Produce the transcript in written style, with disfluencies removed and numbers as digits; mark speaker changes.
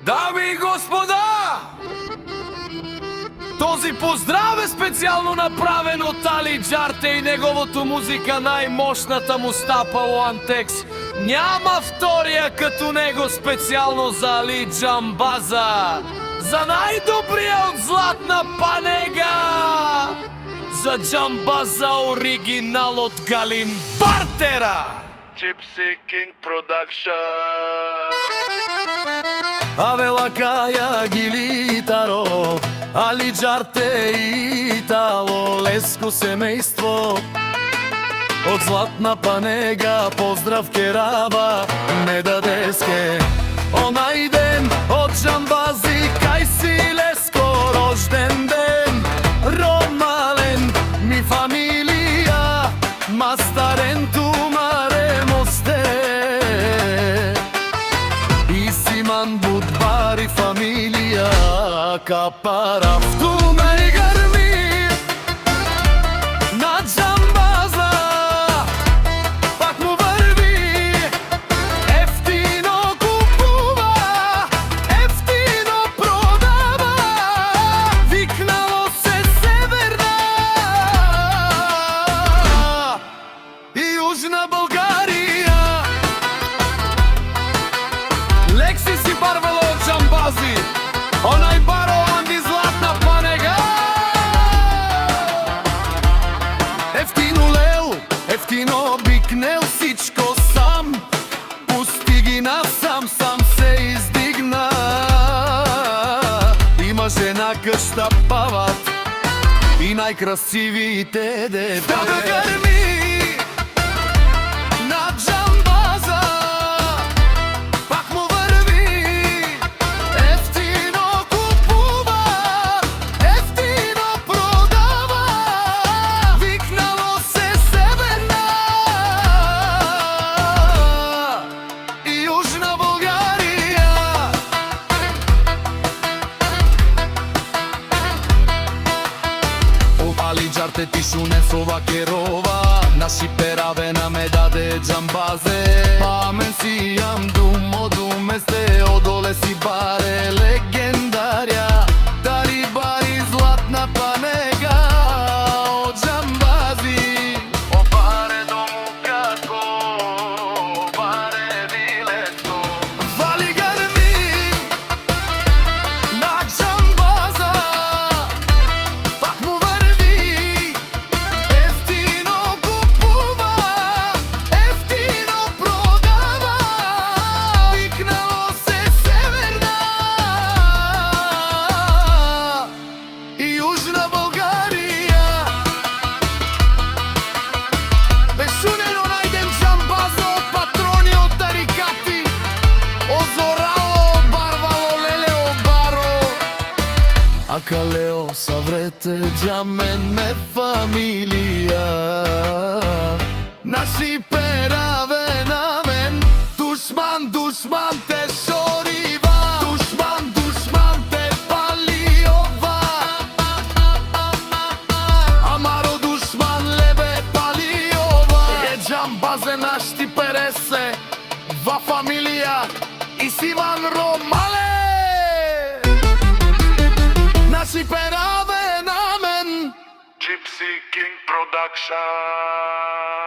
Speaker 1: Дами и господа, този поздрав е специално направен от Али Джарте и неговото музика, най-мощната му стапа One-Tex. Няма втория като него, специално за Али Джамбаза, за най-добрия от Златна Панега, за Джамбаза оригинал от Галин Бартера.
Speaker 2: Gypsy King Production.
Speaker 1: Avela Kaya Gilitaro, Али Джарте и Итало, леско семейство от Златна Панега. Поздрав Керава, Медадеске, онай ден от Джамбази, кај си леско, рожден ден, ромален ми фамилија, мастарен тумаре мосте, и Симан Будбари фамилија, капара втуна и грми на Джамбаза, пак му върви, ефтино купува, ефтино продава, викнало се Северна и Южна България. Лекси си барвало от Джамбази, онай баро Анди Златна Панега. Ефтино лел, ефтино бикнел, всичко сам, пусти ги насам, сам се издигна. Има жена къща пават и най-красивите деца. Да гърми на Джамбаза, пак му върви, ефтино купува, ефтино продава, викнало се Северна и Южна България. Али Джарте Тишунесова Керова, наши перавена ме даде Джамбазе. Памен си ям думо думесте, одоле си баре легендарја, дали бари Златна Панега од Джамбази. О баре дому кратко, баре вилето, вали грми на Джамбаза, пак му върви, ефтино купува, ефтино продава, викнало се Северна и Южна България. Бешунено најдем Джамбаза од патрони, од тарикати, озорало, барвало, лелео, баро, акалео, саврете, джамен ме фамилија. Наши перавена мен, душман, душман те шорива, душман, душман те палиова, амаро душман лебе палиова. Е Джамбазе наш ти пересе, ва фамилија и Симан Ромале. Наши перавена мен,
Speaker 2: Gypsy King Production.